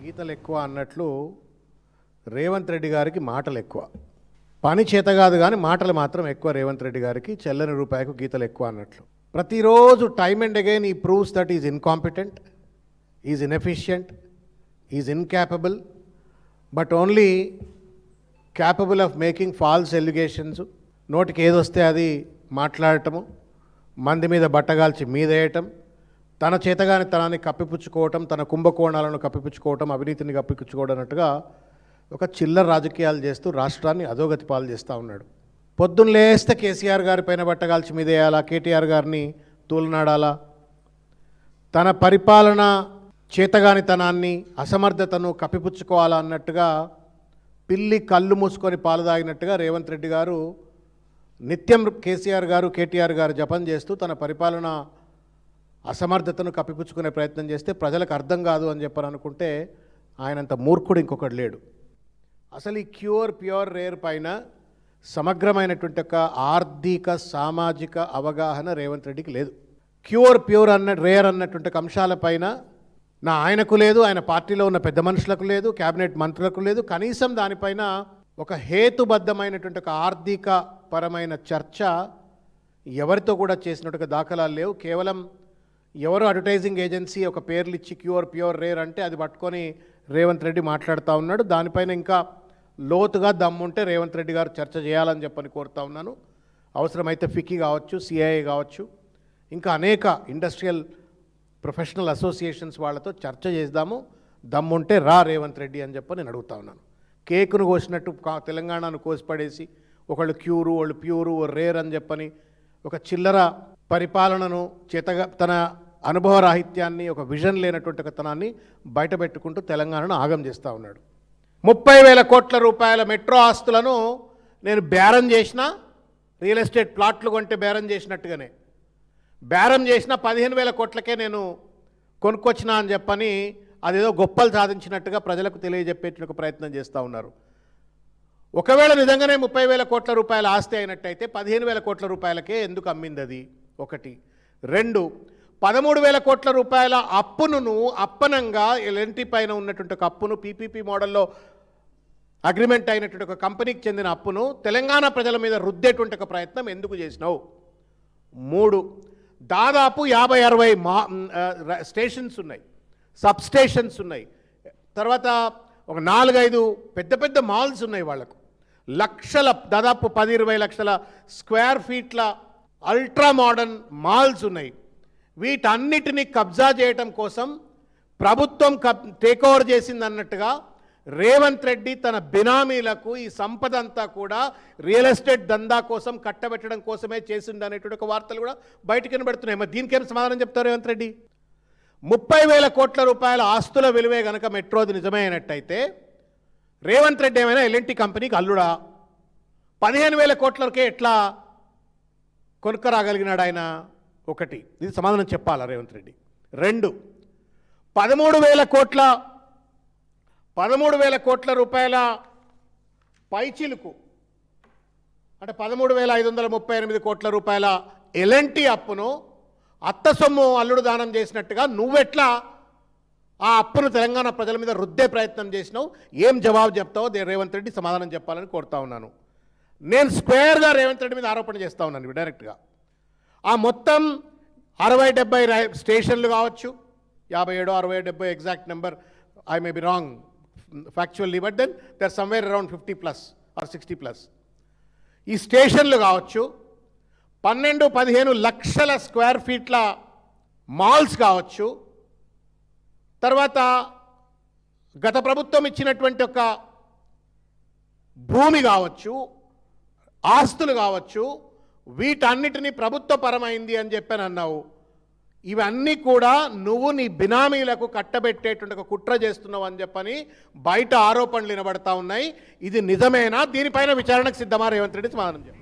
గీతలు ఎక్కువ అన్నట్లు రేవంత్ రెడ్డి గారికి మాటలు ఎక్కువ. పని చేత కాదు కానీ మాటలు మాత్రం ఎక్కువ. రేవంత్ రెడ్డి గారికి చెల్లని రూపాయకు గీతలు ఎక్కువ అన్నట్లు ప్రతిరోజు టైమ్ అండ్ అగైన్ ఈ proves that is incompetent, is inefficient, is incapable, but only capable of making false allegations. నోటికి ఏదొస్తే అది మాట్లాడటము, మంది మీద బట్టగాల్చి మీదేయటం, తన చేతగాని తనాన్ని కప్పిపుచ్చుకోవటం, తన కుంభకోణాలను కప్పిపుచ్చుకోవటం, అవినీతిని కప్పిపుచ్చుకోవడం అన్నట్టుగా ఒక చిల్లర రాజకీయాలు చేస్తూ రాష్ట్రాన్ని అధోగతి పాలు చేస్తూ ఉన్నాడు. పొద్దున్న లేస్తే కేసీఆర్ గారి పైన బట్టగాల్చి మీదేయాలా, కేటీఆర్ గారిని తూలనాడాలా, తన పరిపాలన చేతగానితనాన్ని అసమర్థతను కప్పిపుచ్చుకోవాలా అన్నట్టుగా పిల్లి కళ్ళు మూసుకొని పాలు తాగినట్టుగా రేవంత్ రెడ్డి గారు నిత్యం కేసీఆర్ గారు కేటీఆర్ గారు జపం చేస్తూ తన పరిపాలన అసమర్థతను కప్పిపుచ్చుకునే ప్రయత్నం చేస్తే ప్రజలకు అర్థం కాదు అని చెప్పని అనుకుంటే ఆయనంత మూర్ఖుడు ఇంకొకటి లేడు. అసలు ఈ ప్యూర్ రేర్ పైన సమగ్రమైనటువంటి ఒక ఆర్థిక సామాజిక అవగాహన రేవంత్ రెడ్డికి లేదు. ప్యూర్ రేర్ అన్నటువంటి అంశాలపైన ఆయనకు లేదు, ఆయన పార్టీలో ఉన్న పెద్ద మనుషులకు లేదు, కేబినెట్ మంత్రులకు లేదు. కనీసం దానిపైన ఒక హేతుబద్ధమైనటువంటి ఒక ఆర్థిక పరమైన చర్చ ఎవరితో కూడా చేసినట్టుగా దాఖలాలు లేవు. కేవలం ఎవరు అడ్వర్టైజింగ్ ఏజెన్సీ ఒక పేర్లు ఇచ్చి ప్యూర్ రేర్ అంటే అది పట్టుకొని రేవంత్ రెడ్డి మాట్లాడుతూ ఉన్నాడు. దానిపైన ఇంకా లోతుగా దమ్ముంటే రేవంత్ రెడ్డి గారు చర్చ చేయాలని చెప్పని కోరుతా ఉన్నాను. అవసరమైతే ఫికీ కావచ్చు, సిఐఏ కావచ్చు, ఇంకా అనేక ఇండస్ట్రియల్ ప్రొఫెషనల్ అసోసియేషన్స్ వాళ్ళతో చర్చ చేద్దాము, దమ్ముంటే రేవంత్ రెడ్డి అని చెప్పి నేను అడుగుతా ఉన్నాను. కేకును కోసినట్టు తెలంగాణను కోసిపడేసి ఒకళ్ళు క్యూరు, వాళ్ళు ప్యూరు, రేర్ అని చెప్పని ఒక చిల్లర పరిపాలనను తన అనుభవరాహిత్యాన్ని, ఒక విజన్ లేనటువంటి ఒక తనాన్ని బయటపెట్టుకుంటూ తెలంగాణను ఆగం చేస్తూ ఉన్నాడు. 30,000 కోట్ల రూపాయల మెట్రో ఆస్తులను నేను బేరం చేసిన, రియల్ ఎస్టేట్ ప్లాట్లు కొంటే బేరం చేసినట్టుగానే బేరం చేసిన 15,000 కోట్లకే నేను కొనుక్కొచ్చినా అని చెప్పని అదేదో గొప్పలు సాధించినట్టుగా ప్రజలకు తెలియజెప్పేట ఒక ప్రయత్నం చేస్తూ ఉన్నారు. ఒకవేళ నిజంగానే 30,000 కోట్ల రూపాయల ఆస్తి అయినట్టయితే 15,000 కోట్ల రూపాయలకే ఎందుకు అమ్మింది అది? ఒకటి. రెండు, 13,000 కోట్ల రూపాయల అప్పును అప్పనంగా ఎల్ఎన్టీ పైన ఉన్నటువంటి ఒక అప్పును, పీపీపీ మోడల్లో అగ్రిమెంట్ అయినటువంటి ఒక కంపెనీకి చెందిన అప్పును తెలంగాణ ప్రజల మీద రుద్దేటువంటి ఒక ప్రయత్నం ఎందుకు చేసినావు? మూడు, దాదాపు 50-60 స్టేషన్స్ ఉన్నాయి, సబ్ స్టేషన్స్ ఉన్నాయి, తర్వాత ఒక 4-5 పెద్ద మాల్స్ ఉన్నాయి. వాళ్లకు దాదాపు 10-20 లక్షల స్క్వేర్ ఫీట్ల అల్ట్రా మోడర్న్ మాల్స్ ఉన్నాయి. వీటన్నిటిని కబ్జా చేయటం కోసం ప్రభుత్వం టేక్ ఓవర్ చేసింది అన్నట్టుగా రేవంత్ రెడ్డి తన బినామీలకు ఈ సంపద అంతా కూడా రియల్ ఎస్టేట్ దందా కోసం కట్టబెట్టడం కోసమే చేసింది అనేటువంటి ఒక వార్తలు కూడా బయటికి వినబడుతున్నాయి. మరి దీనికేం సమాధానం చెప్తారు రేవంత్ రెడ్డి? 30,000 కోట్ల రూపాయల ఆస్తుల విలువే కనుక మెట్రోది నిజమే అయినట్టయితే రేవంత్ రెడ్డి ఏమైనా ఎల్ఎన్టీ కంపెనీకి అల్లుడా? 15,000 కోట్లకే ఎట్లా కొనుక్కరాగలిగినాడు ఆయన? ఒకటి, ఇది సమాధానం చెప్పాలా రేవంత్ రెడ్డి. రెండు, 13,000 కోట్ల రూపాయల పైచిలుకు అంటే 13,538 కోట్ల రూపాయల ఎల్ఎన్టీ అప్పును అత్త సొమ్ము అల్లుడు దానం చేసినట్టుగా నువ్వెట్లా ఆ అప్పును తెలంగాణ ప్రజల మీద రుద్దే ప్రయత్నం చేసినావు? ఏం జవాబు చెప్తావో రేవంత్ రెడ్డి సమాధానం చెప్పాలని కోరుతా ఉన్నాను. నేను స్క్వేర్గా రేవంత్ రెడ్డి మీద ఆరోపణ చేస్తూ ఉన్నాను డైరెక్ట్గా. ఆ మొత్తం 60-70 స్టేషన్లు కావచ్చు, 57-60-70 exact number, I may be wrong factually, but then there somewhere around 50+ or 60+. ఈ స్టేషన్లు కావచ్చు, 12-15 లక్షల స్క్వేర్ ఫీట్ల మాల్స్ కావచ్చు, తర్వాత గత ప్రభుత్వం ఇచ్చినటువంటి ఒక భూమి కావచ్చు, ఆస్తులు కావచ్చు, వీటన్నిటినీ ప్రభుత్వపరమైంది అని చెప్పని అన్నావు. ఇవన్నీ కూడా నువ్వు నీ బినామీలకు కట్టబెట్టేటువంటి ఒక కుట్ర చేస్తున్నావు అని చెప్పని బయట ఆరోపణలు వినబడతా ఉన్నాయి. ఇది నిజమేనా? దీనిపైన విచారణకు సిద్ధమా? రేవంత్ రెడ్డి సమాధానం చెప్పారు.